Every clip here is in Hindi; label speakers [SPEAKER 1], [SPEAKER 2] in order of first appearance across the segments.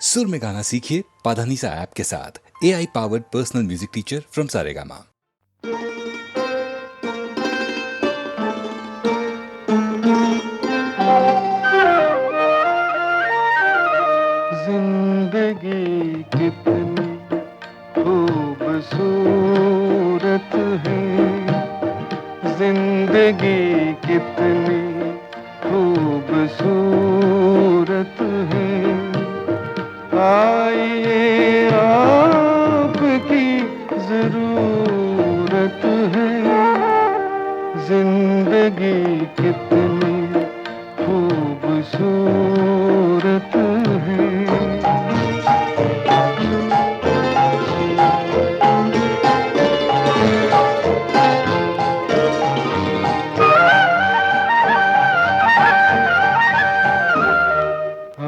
[SPEAKER 1] सुर में गाना सीखिए पाधानीसा ऐप के साथ। AI powered personal music teacher from Saregama.
[SPEAKER 2] जिंदगी कितनी खूबसूरत है, जिंदगी कितनी खूबसूरत है। आइए आपकी जरूरत है, जिंदगी कितनी खूबसूरत है।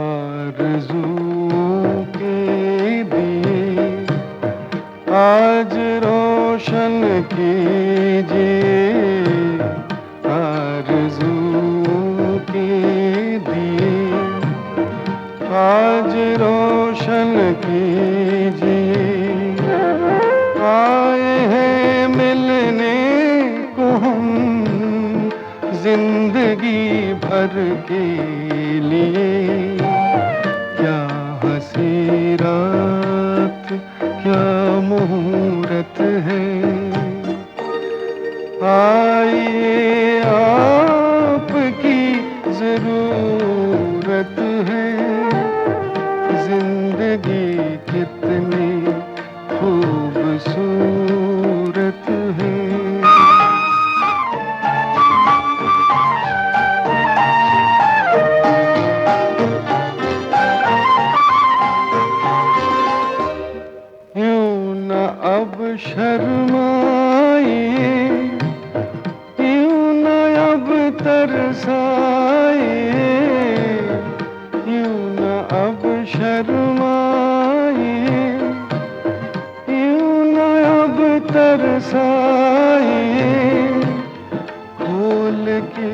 [SPEAKER 2] आरज़ू के दिए आज रोशन कीजिए, आरज़ू के दिए आज रोशन कीजिए। आए हैं मिलने को हम जिंदगी भर के लिए। क्या हंसी रात, क्या मुहूर्त है। आइए आपकी जरूरत है, जिंदगी कितनी खूबसूरत है। यूं न अब शर्माइए, यूं न अब तरसाइए, यूं न अब शर्माइए, यूं न अब तरसाइए। खोल के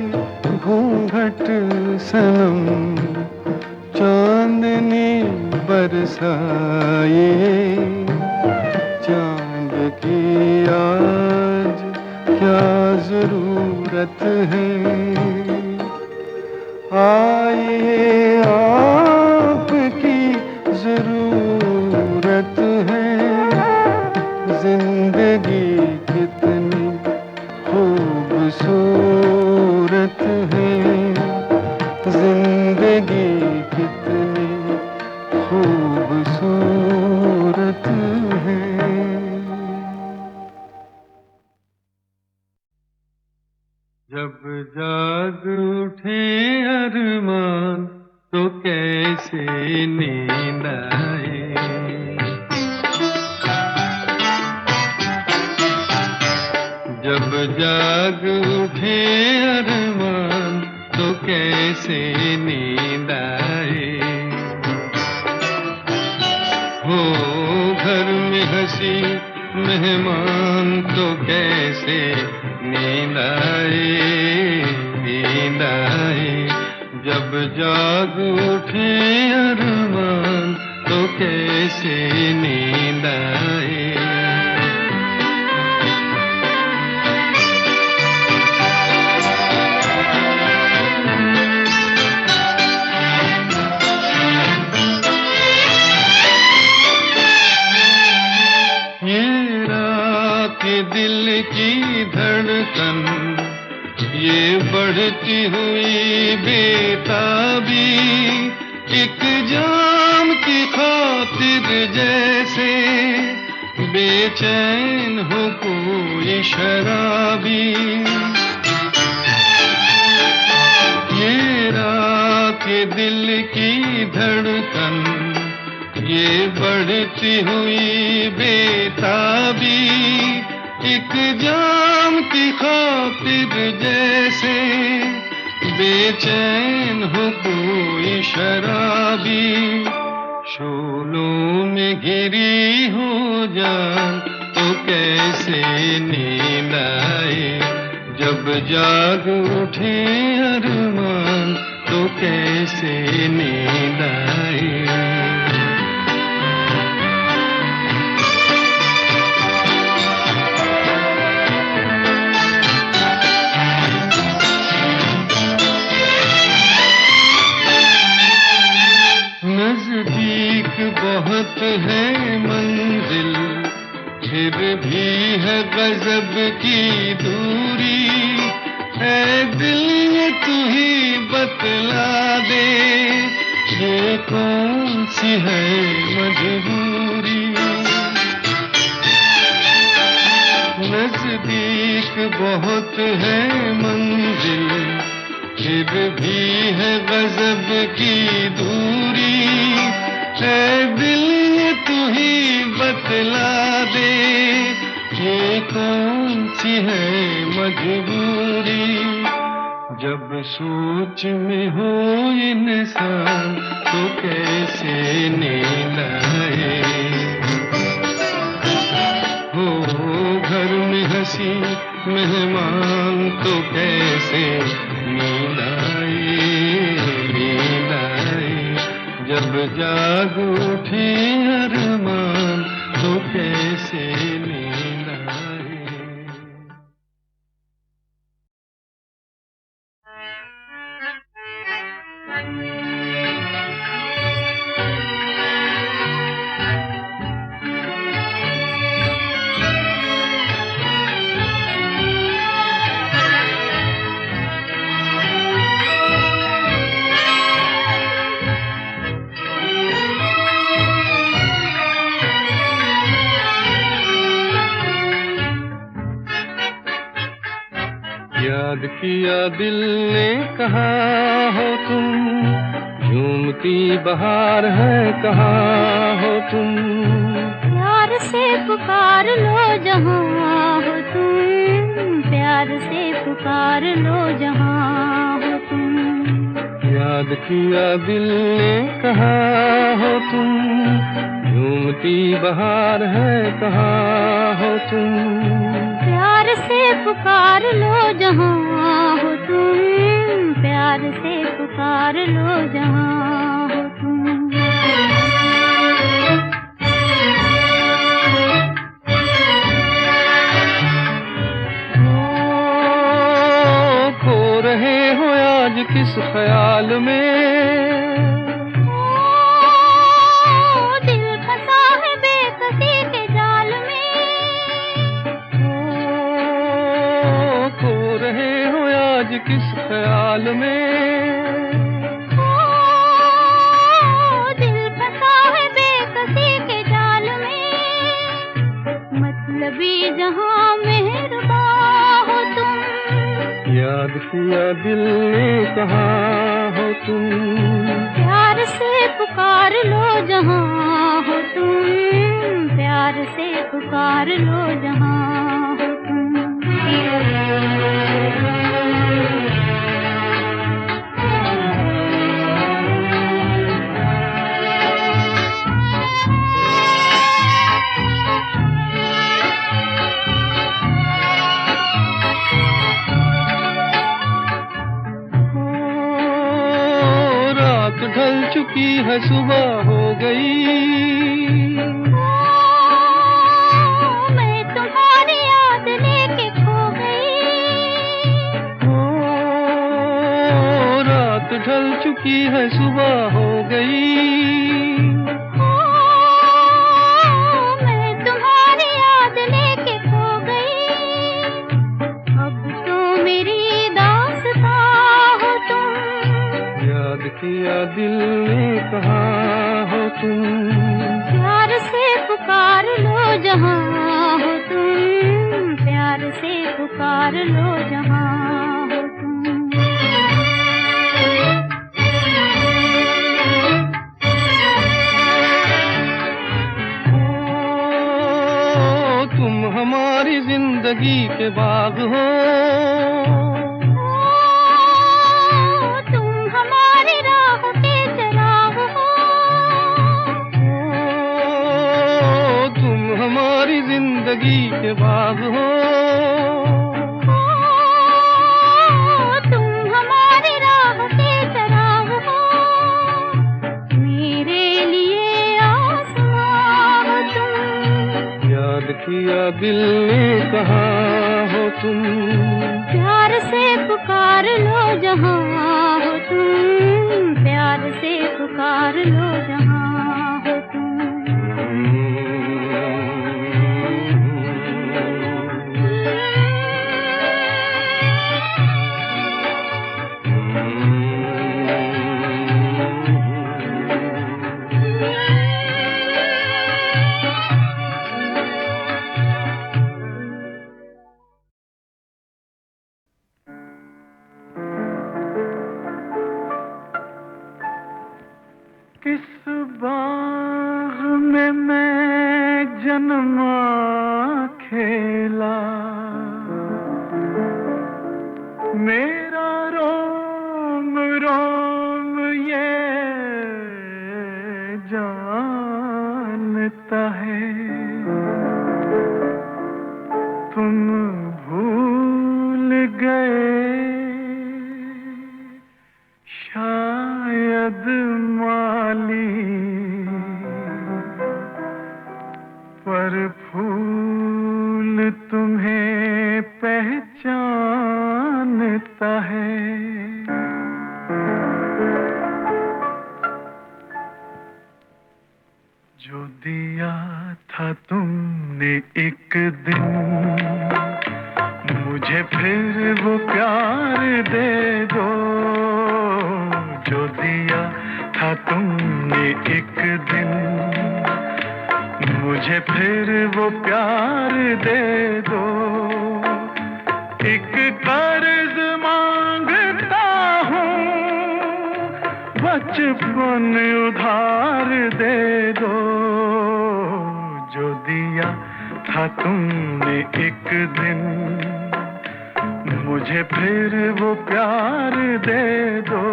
[SPEAKER 2] घूंघट सनम चांदनी बरसाइए। चांद की आज क्या जरूरत है। आइए आपकी जरूरत है, जिंदगी कितनी खूबसूरत है, जिंदगी कितनी खूबसूरत है। जब जाग उठे अरमान तो कैसे नींद आए। जब जाग उठे अरमान तो कैसे नींद आए। हो घर में हंसी मेहमान तो कैसे नींद आए, नींद आए। जब जाग उठे अरमान तो कैसे नींद आए। दिल की धड़कन ये बढ़ती हुई बेताबी, एक जाम की खातिर जैसे बेचैन हो कोई शराबी। ये रात के दिल की धड़कन ये बढ़ती हुई बेताबी, एक जाम की खातिर जैसे बेचैन हो कोई शराबी। शोलों में घिरी हो जान तो कैसे नींद आए। जब जाग उठे अरमान तो कैसे नींद आए। नजदीक बहुत है मंजिल, फिर भी है गजब की दूरी। ऐ दिल ये तू ही बतला दे, ये कौन सी है मजबूरी। नजदीक बहुत है मंजिल, फिर भी है गजब की दूरी। ऐ दिल ये तू ही बतला दे, ये कौन सी है मजबूरी। जब सोच में हो इंसान तो कैसे नींद आए, हो घर में हंसी मेहमान तो कैसे नींद आए, नींद आए। जब जाग उठे अरमान तो कैसे नींद आए। याद किया दिल ने कहा हो तुम, झूमती बहार है कहाँ हो तुम।
[SPEAKER 3] प्यार से पुकार लो जहाँ हो तुम, प्यार से पुकार लो जहाँ हो तुम।
[SPEAKER 2] याद किया दिल ने कहा हो तुम, झूमती बहार है कहाँ हो तुम।
[SPEAKER 3] प्यार से पुकार लो जहाँ हो तुम, प्यार से पुकार लो जहाँ हो तुम।
[SPEAKER 2] खो रहे हो आज किस ख्याल में, किस ख्याल में।
[SPEAKER 3] दिल फंसा है बेकसी के जाल में, मतलबी जहाँ मेहरबान हो तुम।
[SPEAKER 2] याद किया दिल ने कहा हो तुम,
[SPEAKER 3] प्यार से पुकार लो जहाँ हो तुम, प्यार से पुकार लो जहाँ हो तुम।
[SPEAKER 2] ढल चुकी है सुबह हो गई,
[SPEAKER 3] मैं तुम्हारी याद लेके खो गई।
[SPEAKER 2] रात ढल चुकी है सुबह हो गई,
[SPEAKER 3] मैं तुम्हारी याद लेके खो गई। अब तो मेरी दास्तां हो तुम।
[SPEAKER 2] याद किया दिल ने कहा हो तुम,
[SPEAKER 3] प्यार से पुकार लो जहाँ हो तुम, प्यार से पुकार लो जहाँ हो तुम।
[SPEAKER 2] तुम हमारी जिंदगी के बाग हो, जिंदगी के बाग हो।
[SPEAKER 3] तुम हमारी राह के चराग हो, मेरे लिए आसमां हो तुम।
[SPEAKER 2] याद किया दिल ने कहा हो तुम,
[SPEAKER 3] प्यार से पुकार लो जहाँ हो तुम, प्यार प्यार से पुकार लो जहाँ हो तुम।
[SPEAKER 2] किस बाग में मैं जन्मा खेला, मेरा रोम रोम ये जानता है। तुम भूल गए शायद माली, पर फूल तुम्हें पहचानता है। जो दिया था तुमने एक दिन मुझे, फिर वो प्यार दे दो। जो दिया था तुमने एक दिन मुझे, फिर वो प्यार दे दो। एक कर्ज मांगता हूँ, बचपन उधार दे दो। जो दिया था तुमने एक दिन मुझे, फिर वो प्यार दे दो।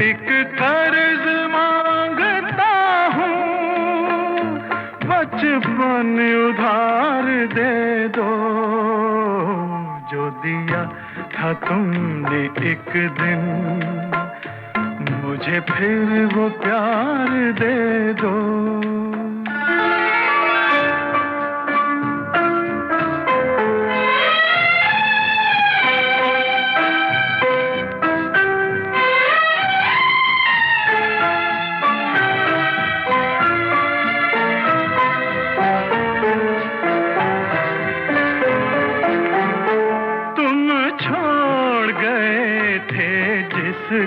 [SPEAKER 2] एक कर्ज मांगता हूँ, बचपन उधार दे दो। जो दिया था तुमने एक दिन मुझे, फिर वो प्यार दे दो।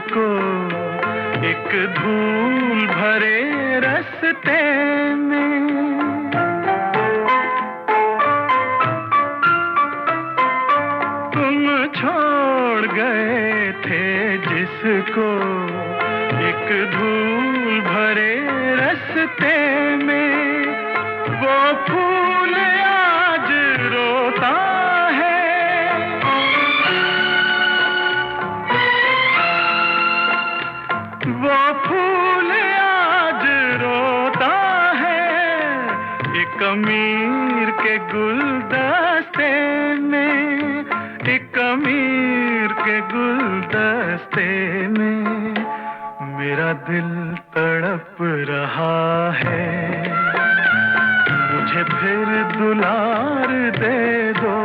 [SPEAKER 2] को एक धूल भरे रास्ते में, तुम छोड़ गए थे जिसको एक धूल भरे रास्ते में। वो फूल आज रोता है, वो फूल आज रोता है। एक अमीर के गुलदस्ते में, एक अमीर के गुलदस्ते में मेरा दिल तड़प रहा है। मुझे फिर दुलार दे दो,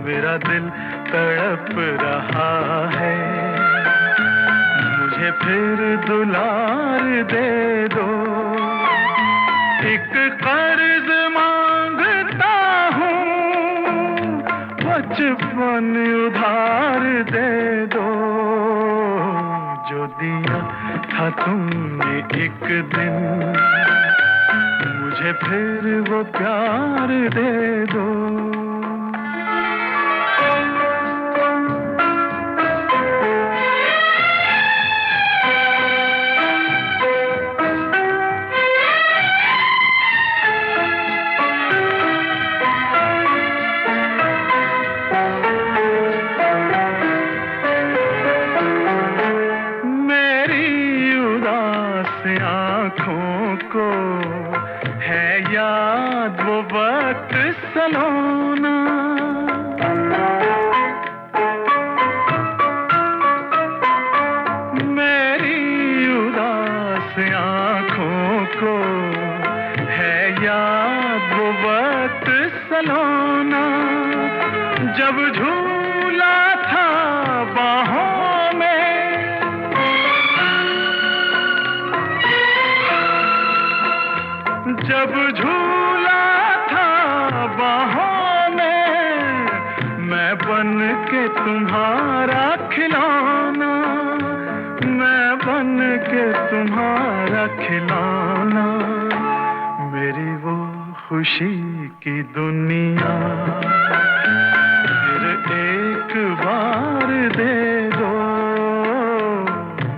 [SPEAKER 2] मेरा दिल तड़प रहा है। मुझे फिर दुलार दे दो। एक कर्ज मांगता हूँ, बचपन उधार दे दो। जो दिया था तुमने एक दिन मुझे, फिर वो प्यार दे दो। आँखों को है याद वो वक्त सलोना, मेरी उदास आँखों को है याद वो वक्त सलोना। जब झूला था बाहों में, जब झूला था बाहों में, मैं बन के तुम्हारा खिलौना, मैं बन के तुम्हारा खिलौना। मेरी वो खुशी की दुनिया फिर एक बार दे दो,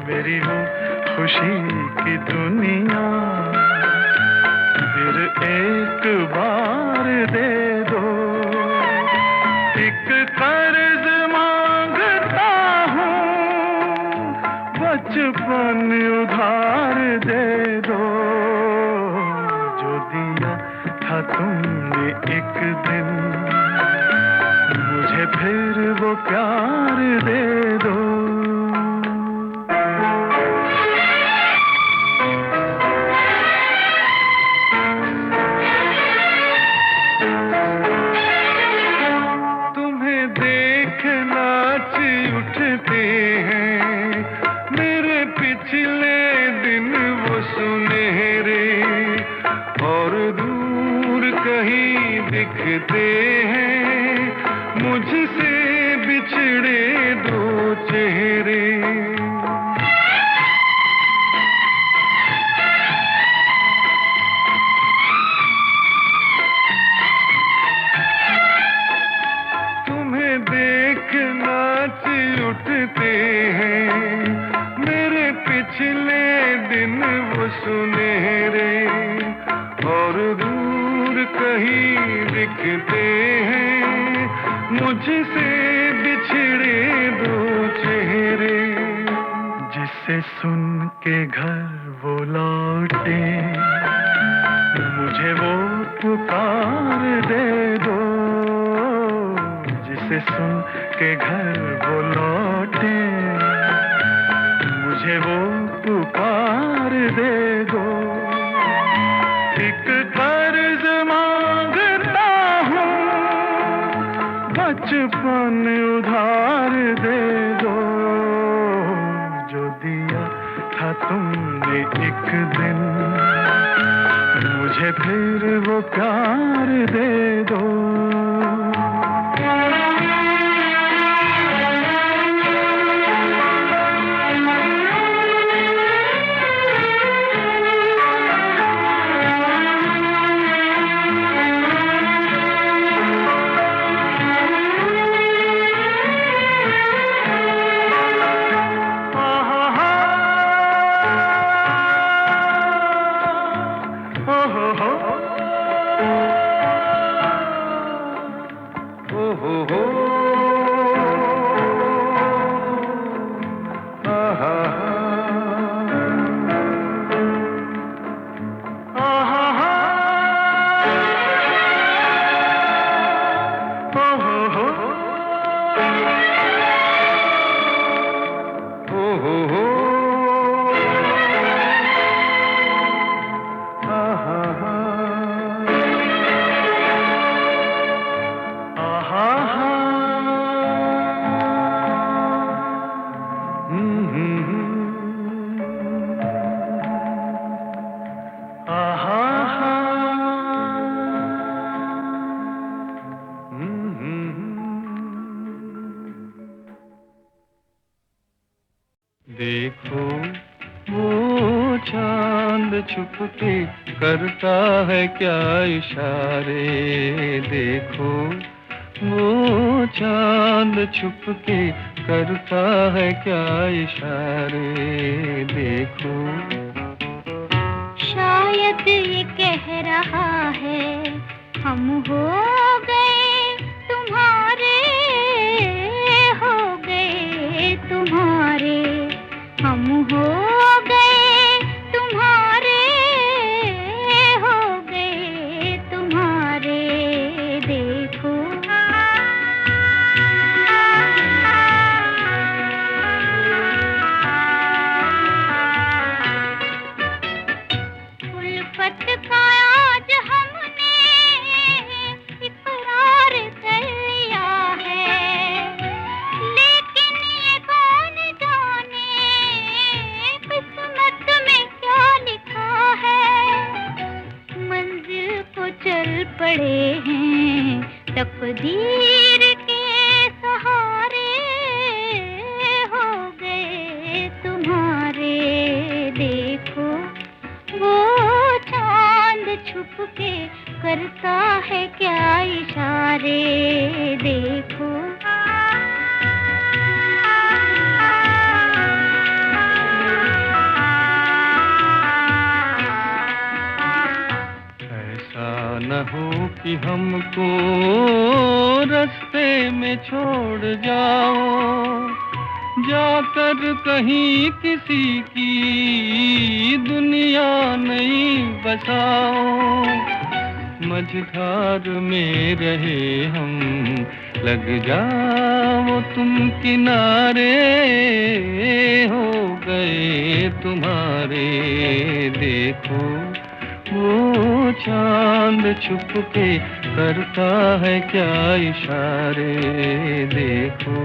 [SPEAKER 2] मेरी वो खुशी की दुनिया फिर एक बार दे दो। एक कर्ज मांगता हूँ, बचपन उधार दे दो, जो दिया था तुमने एक दिन, मुझे फिर वो प्यार दे दो। उठते हैं मेरे पिछले दिन वो सुनहरे, और दूर कहीं दिखते हैं मुझसे बिछड़े दो चेहरे। तुम्हें देख नाच उठते हैं मेरे पिछले दिन वो सुनहरे, और दूर कहीं दिखते हैं मुझसे बिछड़े दो चेहरे। जिसे सुन के घर वो लौटे, मुझे वो पुकार दे दो, जिसे सुन के घर वो लौटे, मुझे वो पुकार दे दो। एक कर्ज मांगता हूँ, बचपन उधार दे दो, जो दिया था तुमने एक दिन, मुझे फिर वो प्यार दे दो। देखो वो चांद छुपके करता है क्या इशारे, देखो वो चांद छुपके करता है क्या इशारे, देखो।
[SPEAKER 3] शायद ये कह रहा है हम हो गए तुम्हारे, हो गए तुम्हारे, हम हो गए तुम्हारे, हो गए तुम्हारे, देखो। उल्फत का आज हमने इकरार कर लिया है, लेकिन ये कौन जाने किस्मत में क्या लिखा है। तकदीर के सहारे हो गए तुम्हारे। देखो वो चांद छुप के करता है क्या इशारे। देखो
[SPEAKER 2] न हो कि हमको रास्ते में छोड़ जाओ, जाकर कहीं किसी की दुनिया नहीं बसाओ। मझधार में रहे हम, लग जाओ तुम किनारे हो गए तुम्हारे। देखो वो चांद छुप के करता है क्या इशारे। देखो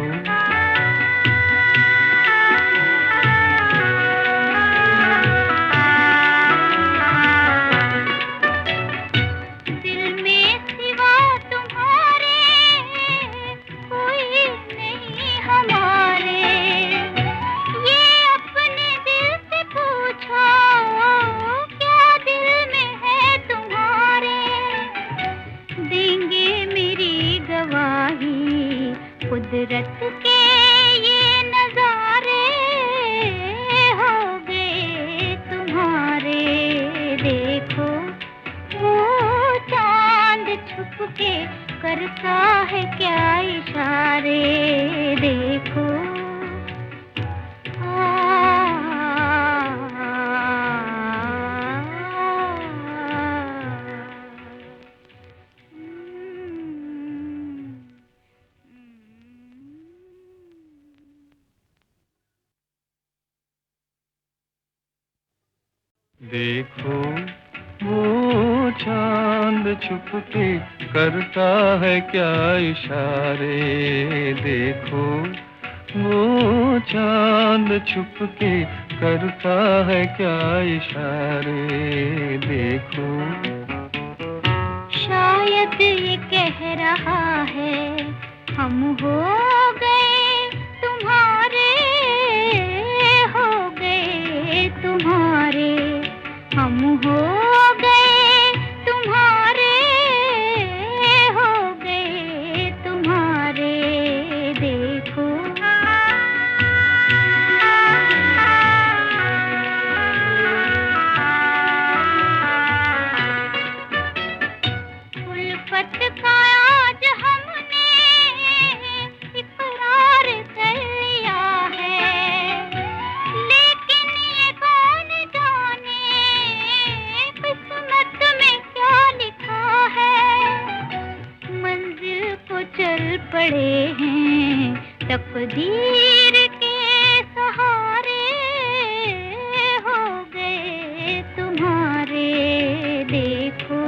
[SPEAKER 3] दिल में सिवा तुम्हारे कोई नहीं हमारे। ये अपने दिल से पूछो क्या दिल में है तुम्हारे। देंगे मेरी गवाही कुदरत के ये नजारे हो गए तुम्हारे। देखो वो चांद छुप के करता है क्या इशारे। देखो
[SPEAKER 2] देखो वो चांद छुप के करता है क्या इशारे। देखो वो चांद छुप के करता है क्या इशारे। देखो
[SPEAKER 3] शायद ये कह रहा है हम हो गए तुम्हारे। हो गए तुम्हारे हम हो गए तुम्हारे। हो गए तुम्हारे। देखो उल्फत का आज हमने इकरार कर लिया है। लेकिन ये कौन जाने किस्मत में क्या लिखा है। मंजिल को चल पड़े हैं तकदीर के सहारे हो गए तुम्हारे। देखो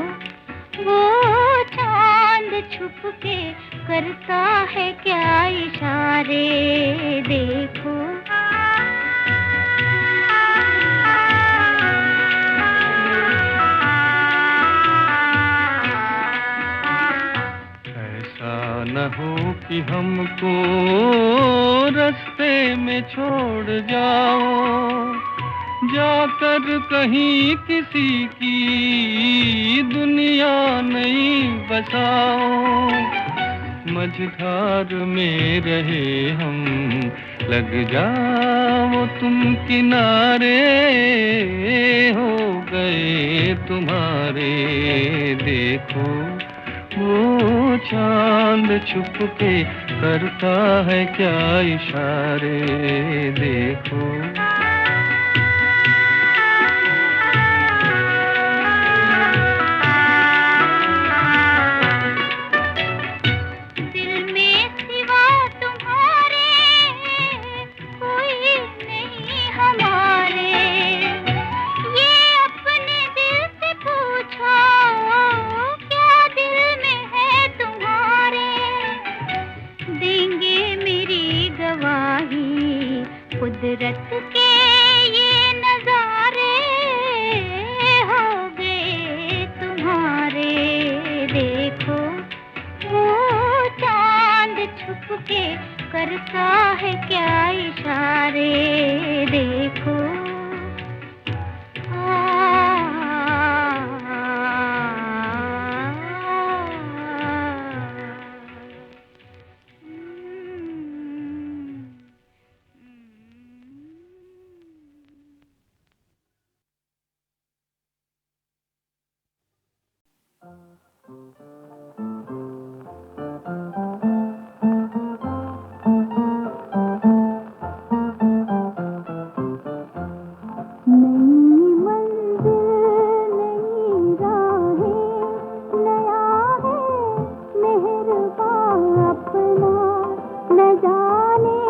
[SPEAKER 3] वो चांद छुप के करता है क्या इशारे। देखो
[SPEAKER 2] ऐसा न हो कि हमको रास्ते में छोड़ जाओ, जाकर कहीं किसी की दुनिया नहीं बसाओ। मझधार में रहे हम, लग जाओ तुम किनारे हो गए तुम्हारे। देखो वो चांद छुप के करता है क्या इशारे। देखो
[SPEAKER 3] दिल में सिवा तुम्हारे कोई नहीं हमारे। ये अपने दिल से पूछो क्या दिल में है तुम्हारे। देंगे मेरी गवाही कुदरत के नई मंजिल नई राहें नया है मेहरबान अपना न जाने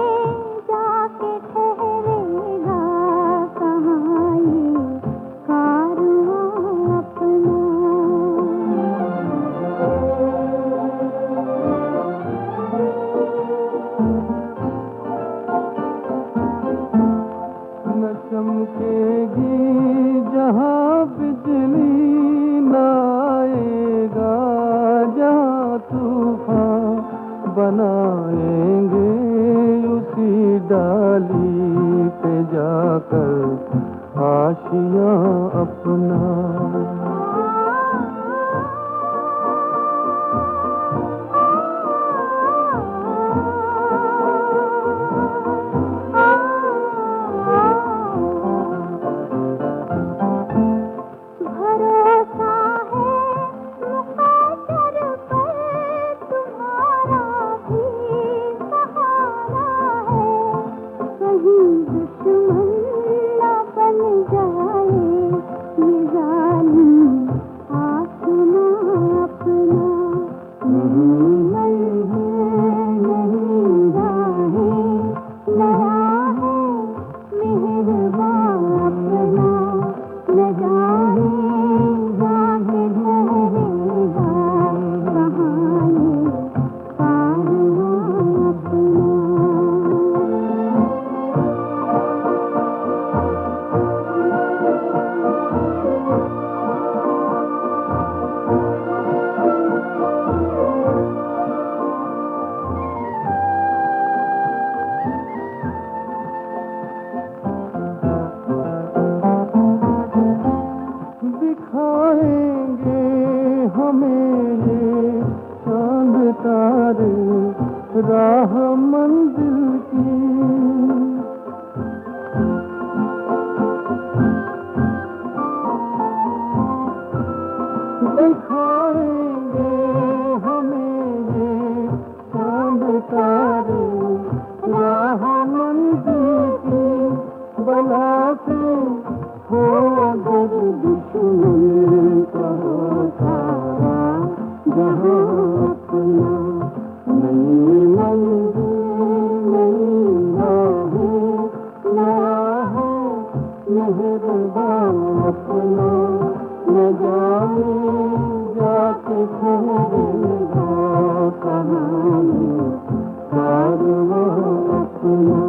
[SPEAKER 3] जाके ठहरेगा कहाँ ये कारवां अपना।
[SPEAKER 2] न चमकेगी जहाँ बिजली न आएगा जहाँ तूफान बनाएंगे उसी डाली पे जाकर आशियाँ अपना।
[SPEAKER 3] भरोसा है मुक़द्दर पर तुम्हारा भी सहारा है कहीं दुश्मन न बन जाए ये जालिम आसमां अपना। नहीं मंजिल नहीं राहें नया है मेहरबान अपना न जाने जाके ठहरेगा कहाँ ये कारवां अपना।
[SPEAKER 2] दिखाएंगे हमें ये चांद तारे राह मंजिल की। दिखाएंगे हमें ये चांद तारे राह मंजिल की। बला से हो अगर दुश्मन का हो सारा जहाँ अपना। नई मंजिल नई राहें नया है मेहरबान अपना न जाने जाके ठहरेगा कहाँ ये कारवां अपना।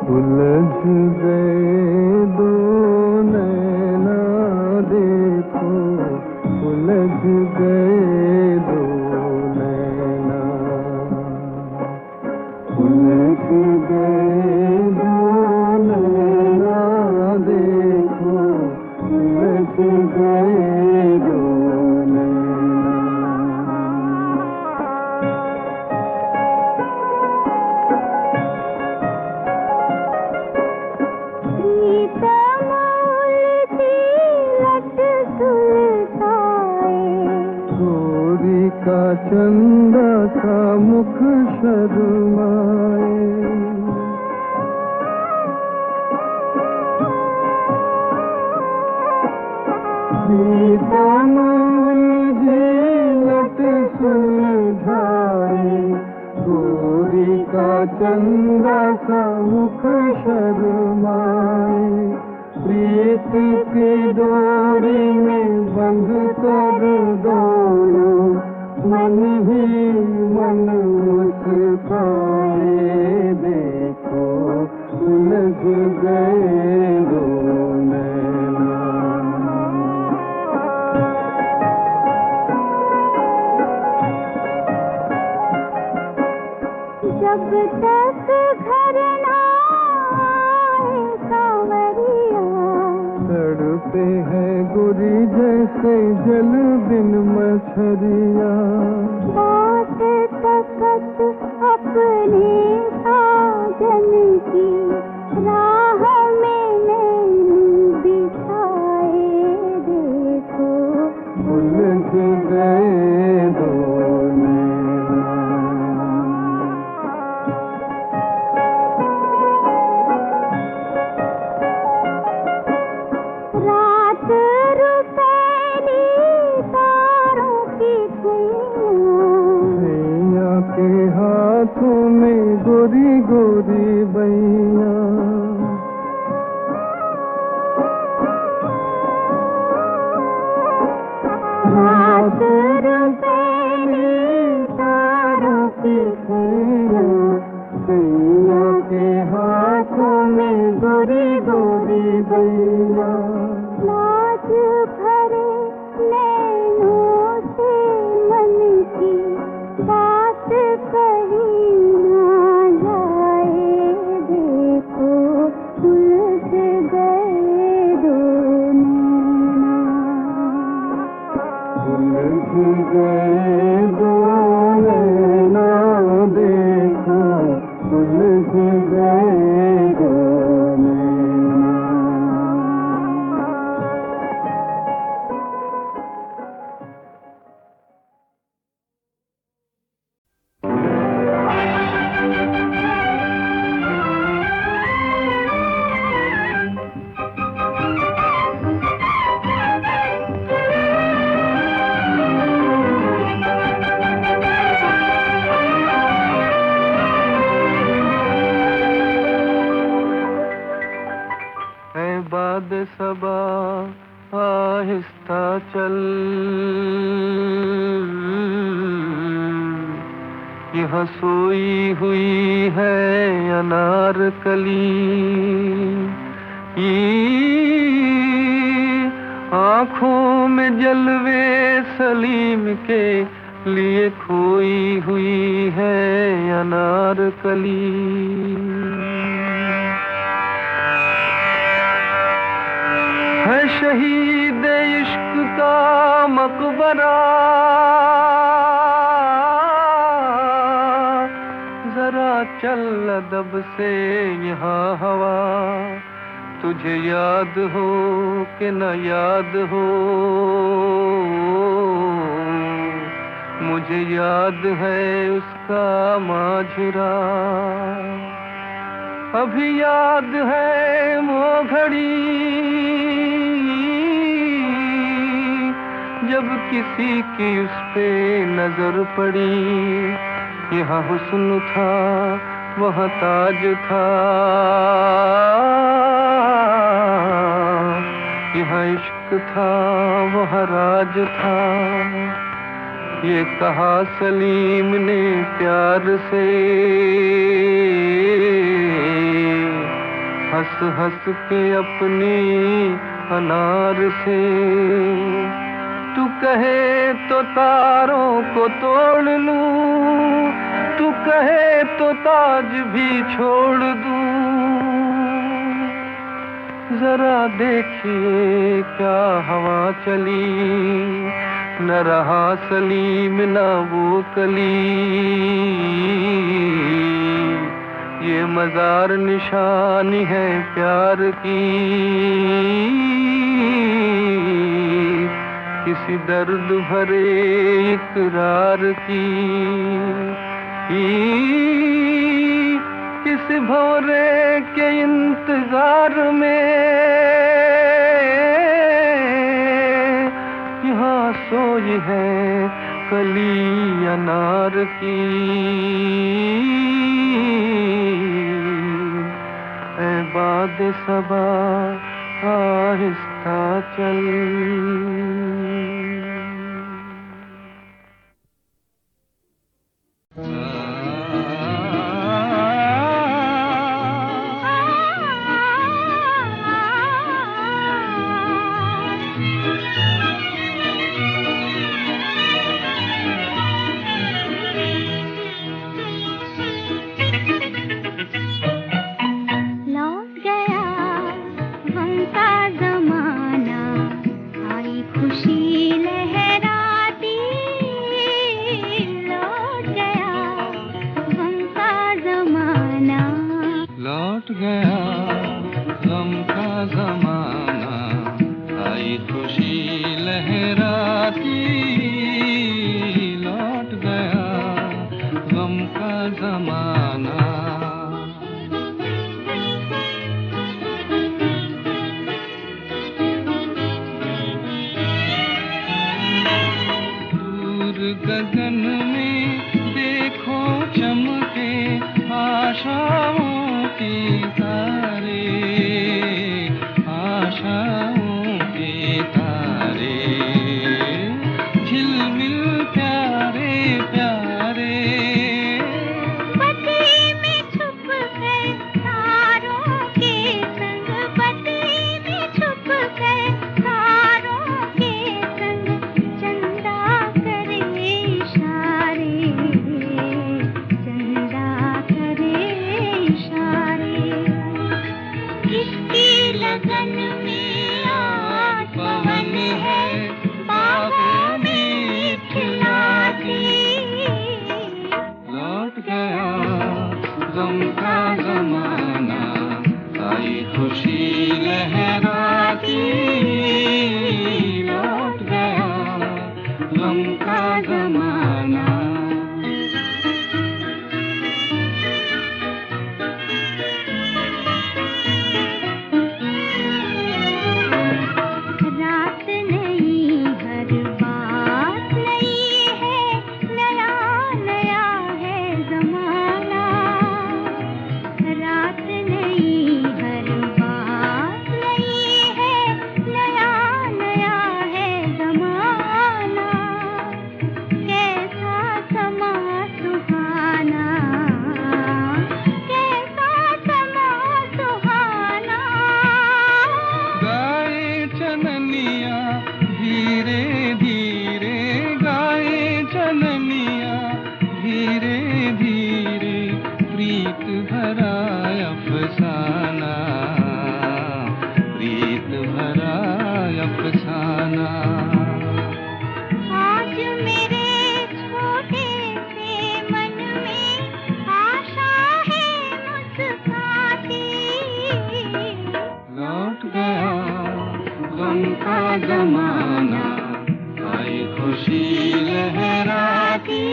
[SPEAKER 2] उलझ गए दो नैना देखो, उलझ गए दो नैना, उलझ गए दो नैना देखो, उलझ गए दो नैना। गोरी का चंदा सा मुख शर्माए, लट सुलझाए, गोरी का चंदा सा मुख शर्माए, प्रीत की डोरी में बंध कर दोनों मन ही मन मुस्काए, देखो उलझ गए दो नैना।
[SPEAKER 3] जब तक घर ना आए सांवरिया,
[SPEAKER 2] तड़पे है गोरी जैसे जल बिन मछरिया,
[SPEAKER 3] बात तकत अपने साजन की, राह में नैन बिछाए, देखो
[SPEAKER 2] उलझ गए दो नैना।
[SPEAKER 3] रात रुपैली तारों की
[SPEAKER 2] छैया के हाथों में गोरी गोरी बैया,
[SPEAKER 3] रात रुपैली तारों की
[SPEAKER 2] छैया के हाथों में गोरी गोरी बैया,
[SPEAKER 3] लाज भरे नैनों से मन की बात कही ना जाए, देखो उलझ गए दो नैना,
[SPEAKER 2] उलझ गए दो नैना देखो, उलझ गए दो नैना। बाद सबा आहिस्ता चल, यहाँ सोई हुई है अनारकली, आँखों में जलवे सलीम के लिए खोई हुई है अनारकली। है शहीद इश्क का मकबरा, जरा चल अदब से यहाँ हवा, तुझे याद हो कि न याद हो, मुझे याद है उसका माजरा। अभी याद है वो घड़ी जब किसी की उस पे नजर पड़ी, यहाँ हुस्न था वहाँ ताज था, यहाँ इश्क था वहाँ राज था। ये कहा सलीम ने प्यार से, हंस हंस के अपनी अनार से। तू कहे तो तारों को तोड़ लूं, तू कहे तो ताज भी छोड़ दूं। जरा देखिए क्या हवा चली, न रहा सलीम न वो कली। ये मजार निशानी है प्यार की, किसी दर्द भरे इकरार की। किसी भंवरे के इंतजार में यहाँ सोई है कली अनार की। ऐ बाद सबा आहिस्ता चल। गगन में देखो चमके आशाओं की तारे, आशाओं के तारे। झिलमिल प्यारे प्यारे
[SPEAKER 3] बत्ती में छुप गए तारों के संग, बत्ती में छुप गए तारों के संग। चंदा करे इशारे, चंदा करे इशारे। किसकी लगन में आज पवन है बाहों में खिलाती।
[SPEAKER 2] लौट गया गम का जमाना, आई खुशी लहराती। लौट गया गम का जमाना।
[SPEAKER 3] रात नई हर बात नई है, नया नया है जमाना। रात नई हर बात नई है, नया नया है जमाना। कैसा समा सुहाना, कैसा समा सुहाना।
[SPEAKER 2] गाए चननिया धीरे धीरे, गाए चननिया धीरे धीरे। प्रीत भरा अफसाना, प्रीत भरा अफसाना।
[SPEAKER 3] आज मेरे छोटे से मन में आशा है मुस्कुराती।
[SPEAKER 2] लौट गया गम का जमाना, आई खुशी लहराती।